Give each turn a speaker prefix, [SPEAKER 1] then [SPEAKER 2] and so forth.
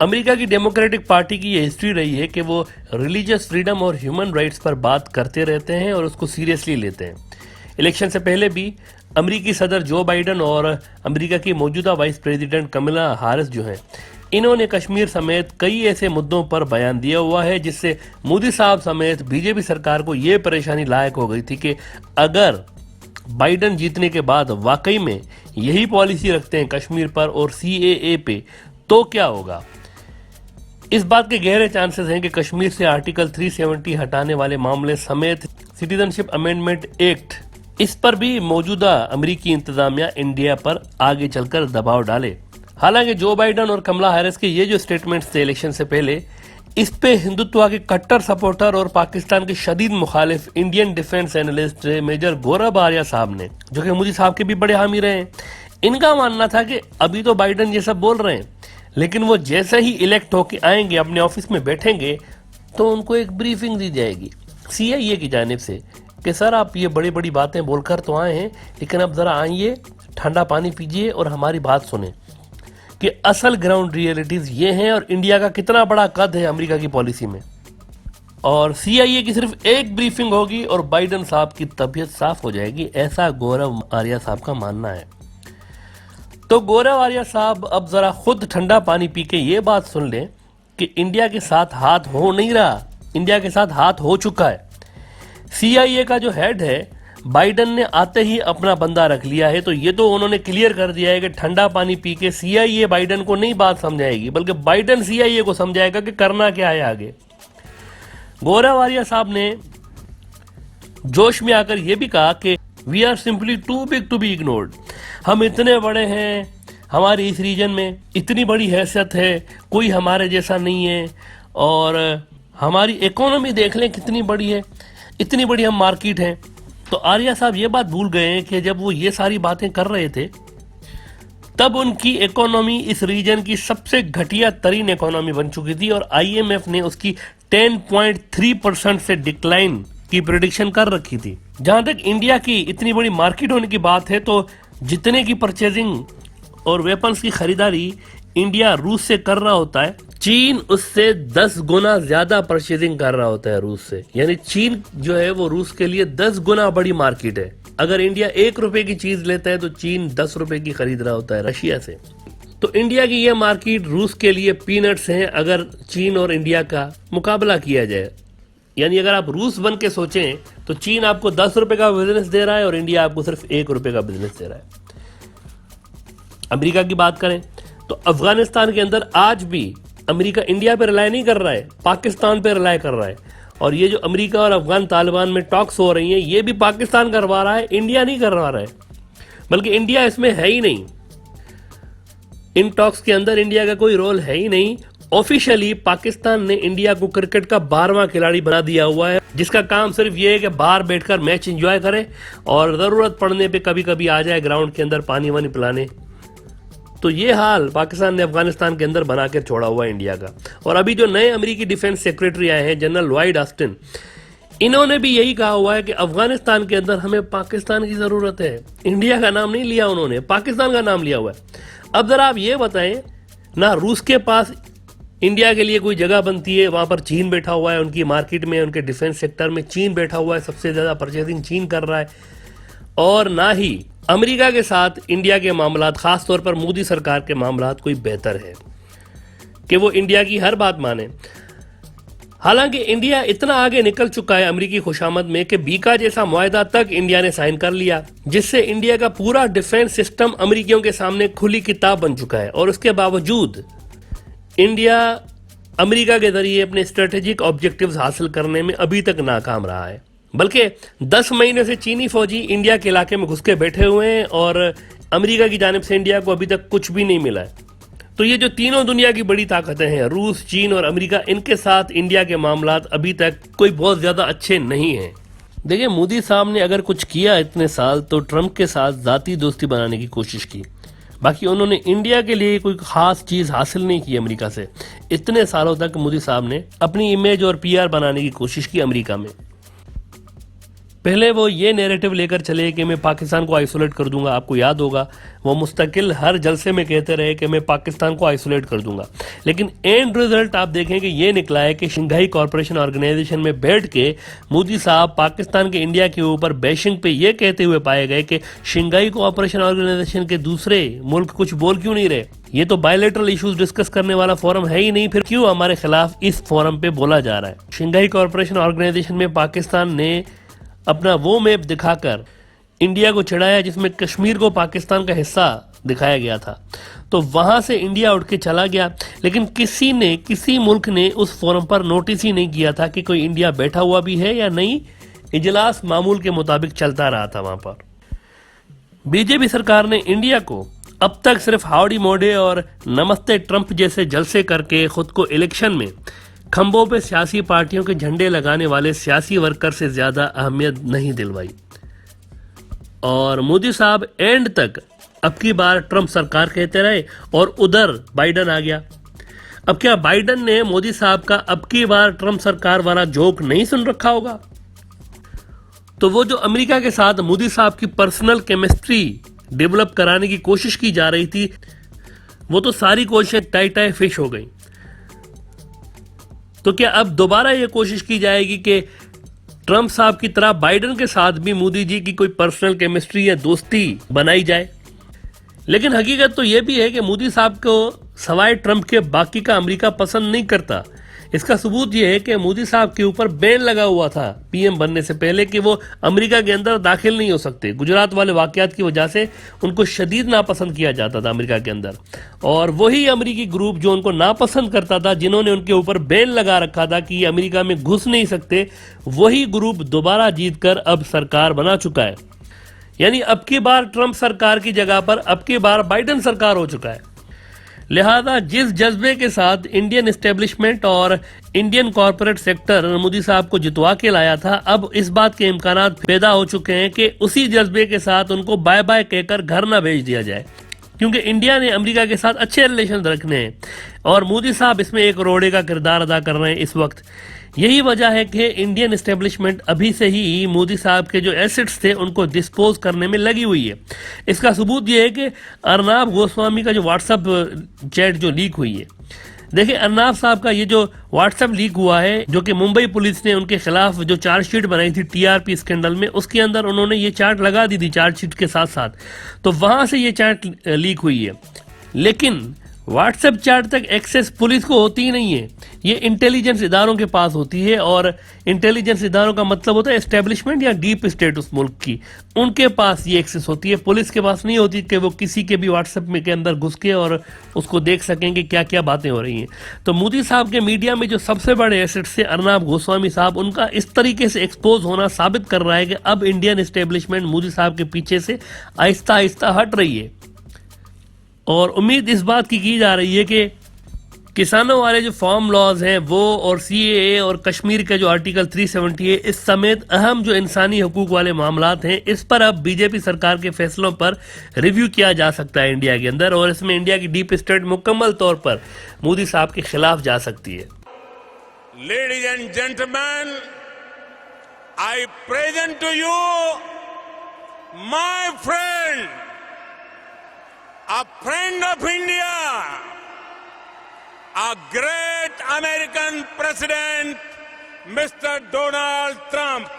[SPEAKER 1] America की democratic party की ये हिस्ट्री रही है कि वो रिलीजियस फ्रीडम और ह्यूमन राइट्स पर बात करते रहते हैं और उसको सीरियसली लेते हैं। इलेक्शन से पहले भी अमेरिकी सदर जो बाइडन और अमेरिका की मौजूदा वाइस प्रेसिडेंट कमला हैरिस जो हैं, इन्होंने कश्मीर समेत कई ऐसे मुद्दों पर बयान दिया हुआ है जिससे मोदी साहब समेत बीजेपी सरकार को ये परेशानी लायक हो गई थी कि अगर बाइडन जीतने के बाद वाकई में यही पॉलिसी रखते हैं कश्मीर पर और सीएए पे, तो क्या होगा। इस बात के गहरे चांसेस हैं कि कश्मीर से आर्टिकल 370 हटाने वाले मामले समेत सिटीजनशिप अमेंडमेंट एक्ट, इस पर भी मौजूदा अमेरिकी इंतजामिया इंडिया पर आगे चलकर दबाव डाले। हालांकि जो बाइडन और कमला हैरिस के ये जो स्टेटमेंट्स थे इलेक्शन से पहले, इस पे हिंदुत्व के कट्टर सपोर्टर और पाकिस्तान के शदीद मुखालिफ इंडियन डिफेंस एनालिस्ट मेजर गौरव आर्या साहब ने, जो कि मोदी साहब के भी बड़े हामी रहे हैं, इनका मानना था कि अभी तो बाइडन ये सब बोल रहे हैं, लेकिन वो जैसे ही इलेक्ट होके आएंगे, अपने ऑफिस में बैठेंगे, तो उनको एक ब्रीफिंग दी जाएगी सीआईए की जानिब से कि सर आप ये बड़ी बड़ी बातें बोलकर तो आए हैं, लेकिन अब जरा आइए, ठंडा पानी पीजिए और हमारी बात सुने कि असल ग्राउंड रियलिटीज ये हैं और इंडिया का कितना बड़ा कद है अमेरिका की पॉलिसी में। और सीआईए की सिर्फ एक ब्रीफिंग होगी और बाइडन साहब की तबीयत साफ हो जाएगी, ऐसा गौरव आर्या साहब का मानना है। तो गौरव आर्या साहब अब जरा खुद ठंडा पानी पी के ये बात सुन लें कि इंडिया के साथ हाथ हो नहीं रहा, इंडिया के साथ हाथ हो चुका है। सीआईए का जो हेड है, बाइडन ने आते ही अपना बंदा रख लिया है, तो ये तो उन्होंने क्लियर कर दिया है कि ठंडा पानी पी के सीआईए बाइडन को नहीं बात समझाएगी, बल्कि बाइडन सीआईए को समझाएगा कि करना क्या है आगे। गौरव आर्या साहब ने जोश में आकर यह भी कहा कि we are simply too big to be ignored. हम इतने बड़े हैं, हमारी इस रीजन में इतनी बड़ी हैसियत है, कोई हमारे जैसा नहीं है, और हमारी इकोनॉमी देख लें कितनी बड़ी है, इतनी बड़ी हम मार्केट हैं। तो आर्या साहब ये बात भूल गए हैं कि जब वो ये सारी बातें कर रहे थे, तब उनकी इकोनॉमी इस रीजन की सबसे घटिया तरीन इकोनॉमी बन चुकी थी और आईएमएफ ने उसकी 10.3% से डिक्लाइन की प्रेडिक्शन कर रखी थी। जहां तक इंडिया की इतनी बड़ी मार्केट होने की बात है, तो जितने की परचेजिंग और वेपन्स की खरीदारी इंडिया रूस से कर रहा होता है, चीन उससे 10 गुना ज्यादा परचेजिंग कर रहा होता है रूस से। यानी चीन जो है वो रूस के लिए 10 गुना बड़ी मार्केट है। अगर इंडिया 1 रुपए की चीज लेता है तो चीन 10 रुपए की खरीद रहा होता है रशिया से। तो इंडिया की यह मार्केट रूस के लिए पीनट्स है अगर चीन और इंडिया का मुकाबला किया जाए। यानी अगर आप रूस बन के सोचें तो चीन आपको 10 रुपए का बिजनेस दे रहा है और इंडिया आपको सिर्फ 1 रुपए का बिजनेस दे रहा है। अमेरिका की बात करें तो अफगानिस्तान के अंदर आज भी अमेरिका इंडिया पे रिलाय नहीं कर रहा है, पाकिस्तान पे रिलाय कर रहा है। और ये जो अमेरिका और अफगान तालिबान में टॉक्स हो रही हैं, ये भी पाकिस्तान करवा रहा है, इंडिया नहीं करवा रहा है, बल्कि इंडिया इसमें है ही नहीं। इन टॉक्स के अंदर इंडिया का कोई रोल है ही नहीं। ऑफिशियली पाकिस्तान ने इंडिया को क्रिकेट का 12वां खिलाड़ी बना दिया हुआ है, जिसका काम सिर्फ ये है कि बाहर बैठकर मैच एंजॉय करे और जरूरत पड़ने पे कभी कभी आ जाए ग्राउंड के अंदर पानी वानी पिलाने। तो ये हाल पाकिस्तान ने अफगानिस्तान के अंदर बनाकर छोड़ा हुआ है इंडिया का। और अभी जो नए अमेरिकी डिफेंस सेक्रेटरी आए हैं, जनरल लॉयड ऑस्टिन, इन्होंने भी यही कहा हुआ है कि अफगानिस्तान के अंदर हमें पाकिस्तान की जरूरत है। इंडिया का नाम नहीं लिया उन्होंने, पाकिस्तान का नाम लिया हुआ है। अब जरा आप ये बताएं, ना रूस के पास इंडिया के लिए कोई जगह बनती है, वहां पर चीन बैठा हुआ है, उनकी मार्केट में, उनके डिफेंस सेक्टर में चीन बैठा हुआ है, सबसे ज्यादा परचेजिंग चीन कर रहा है। और ना ही अमेरिका के साथ इंडिया के मामलात, खास तौर पर मोदी सरकार के मामलात कोई बेहतर है कि वो इंडिया की हर बात माने। हालांकि इंडिया इतना आगे निकल चुका है अमेरिकी खुशामद में कि बीका जैसा मुआहदा तक इंडिया ने साइन कर लिया, जिससे इंडिया का पूरा डिफेंस सिस्टम अमेरिकियों के सामने खुली किताब बन चुका है। और उसके बावजूद इंडिया अमेरिका के जरिए अपने स्ट्रेटेजिक ऑब्जेक्टिव्स हासिल करने में अभी तक नाकाम रहा है। बल्कि 10 महीने से चीनी फौजी इंडिया के इलाके में घुस के बैठे हुए हैं और अमेरिका की जानिब से इंडिया को अभी तक कुछ भी नहीं मिला है। तो ये जो तीनों दुनिया की बड़ी ताकतें हैं, रूस, चीन और अमेरिका, इनके साथ इंडिया के मामलात अभी तक कोई बहुत ज्यादा अच्छे नहीं हैं। देखिए, मोदी साहब ने अगर कुछ किया इतने साल तो ट्रंप के साथ जाती दोस्ती बनाने की कोशिश की। बाकी उन्होंने इंडिया के लिए कोई खास चीज हासिल नहीं की अमेरिका से। इतने सालों तक मोदी साहब ने अपनी इमेज और पीआर बनाने की कोशिश की अमेरिका में। पहले वो ये नैरेटिव लेकर चले कि मैं पाकिस्तान को आइसोलेट कर दूंगा। आपको याद होगा वो मुस्तकिल हर जलसे में कहते रहे कि मैं पाकिस्तान को आइसोलेट कर दूंगा, लेकिन एंड रिजल्ट आप देखें कि ये निकला है कि शंघाई कॉरपोरेशन ऑर्गेनाइजेशन में बैठ के मोदी साहब पाकिस्तान के इंडिया के ऊपर बैशिंग पे ये कहते हुए पाए गए कि शंघाई कॉरपोरेशन ऑर्गेनाइजेशन के दूसरे मुल्क कुछ बोल क्यों नहीं रहे, ये तो बायलैटरल इश्यूज डिस्कस करने वाला फोरम है ही नहीं, फिर क्यों हमारे खिलाफ इस फोरम पे बोला जा रहा है। शंघाई कॉरपोरेशन ऑर्गेनाइजेशन में पाकिस्तान ने अपना वो मैप दिखाकर इंडिया को चिढ़ाया जिसमें कश्मीर को पाकिस्तान का हिस्सा दिखाया गया था, तो वहां से इंडिया उठ के चला गया, लेकिन किसी मुल्क ने उस फोरम पर नोटिस ही नहीं किया था कि कोई इंडिया बैठा हुआ भी है या नहीं। इजलास मामूल के मुताबिक चलता रहा था वहां पर। बीजेपी सरकार ने इंडिया को अब तक सिर्फ हाउडी मोडे और नमस्ते ट्रंप जैसे जलसे करके खुद को इलेक्शन में खंभों पे सियासी पार्टियों के झंडे लगाने वाले सियासी वर्कर से ज्यादा अहमियत नहीं दिलवाई। और मोदी साहब एंड तक अब की बार ट्रंप सरकार कहते रहे और उधर बाइडन आ गया। अब क्या बाइडन ने मोदी साहब का अब की बार ट्रंप सरकार वाला जोक नहीं सुन रखा होगा? तो वो जो अमेरिका के साथ मोदी साहब की पर्सनल केमिस्ट्री डेवलप कराने की कोशिश की जा रही थी, वो तो सारी कोशिशें टाई फिश हो गई। तो क्या अब दोबारा ये कोशिश की जाएगी कि ट्रंप साहब की तरह बाइडन के साथ भी मोदी जी की कोई पर्सनल केमिस्ट्री या दोस्ती बनाई जाए? लेकिन हकीकत तो यह भी है कि मोदी साहब को सवाए ट्रंप के बाकी का अमेरिका पसंद नहीं करता। इसका सबूत यह है कि मोदी साहब के ऊपर बैन लगा हुआ था पीएम बनने से पहले कि वो अमेरिका के अंदर दाखिल नहीं हो सकते। गुजरात वाले वाकयात की वजह से उनको शदीद नापसंद किया जाता था अमेरिका के अंदर, और वही अमेरिकी ग्रुप जो उनको नापसंद करता था, जिन्होंने उनके ऊपर बैन लगा रखा था कि अमेरिका में घुस नहीं सकते, वही ग्रुप दोबारा जीतकर अब सरकार बना चुका है। यानी अब की बार ट्रंप सरकार की जगह पर अब की बार बाइडन सरकार हो चुका है। लिहाजा जिस जज्बे के साथ इंडियन एस्टेब्लिशमेंट और इंडियन कॉर्पोरेट सेक्टर मोदी साहब को जितवा के लाया था, अब इस बात के इम्कानात पैदा हो चुके हैं कि उसी जज्बे के साथ उनको बाय बाय कहकर घर ना भेज दिया जाए, क्योंकि इंडिया ने अमेरिका के साथ अच्छे रिलेशन रखने हैं और मोदी साहब इसमें एक रोड़े का किरदार अदा कर रहे हैं इस वक्त। यही वजह है कि इंडियन एस्टेब्लिशमेंट अभी से ही मोदी साहब के जो एसेट्स थे उनको डिस्पोज करने में लगी हुई है। इसका सबूत ये है कि अर्नाब गोस्वामी का जो व्हाट्सएप चैट जो लीक हुई है, देखिए अर्नाब साहब का ये जो व्हाट्सएप लीक हुआ है, जो कि मुंबई पुलिस ने उनके खिलाफ जो चार्जशीट बनाई थी टीआरपी स्कैंडल में, उसके अंदर उन्होंने ये चार्ट लगा दी थी चार्जशीट के साथ साथ, तो वहां से ये चार्ट लीक हुई है। लेकिन व्हाट्सएप चैट तक एक्सेस पुलिस को होती ही नहीं है, ये इंटेलिजेंस इदारों के पास होती है, और इंटेलिजेंस इदारों का मतलब होता है एस्टेब्लिशमेंट या डीप स्टेट उस मुल्क की, उनके पास ये एक्सेस होती है। पुलिस के पास नहीं होती कि वो किसी के भी व्हाट्सएप में के अंदर घुस के और उसको देख सकेंगे क्या क्या बातें हो रही हैं। तो मोदी साहब के मीडिया में जो सबसे बड़े एसेट से अर्नाब गोस्वामी साहब, उनका इस तरीके से एक्सपोज होना साबित कर रहा है कि अब इंडियन एस्टेब्लिशमेंट मोदी साहब के पीछे से आहिस्ता आहिस्ता हट रही है। और उम्मीद इस बात की जा रही है कि किसानों वाले जो फार्म लॉज हैं वो, और सीएए और कश्मीर का जो आर्टिकल 370 है, इस समेत अहम जो इंसानी हकूक वाले मामलात हैं, इस पर अब बीजेपी सरकार के फैसलों पर रिव्यू किया जा सकता है इंडिया के अंदर, और इसमें इंडिया की डीप स्टेट मुकम्मल तौर पर मोदी साहब के खिलाफ जा सकती है।
[SPEAKER 2] Ladies and gentleman, I present to you my friend, a friend of India, a great American president, Mr. Donald Trump.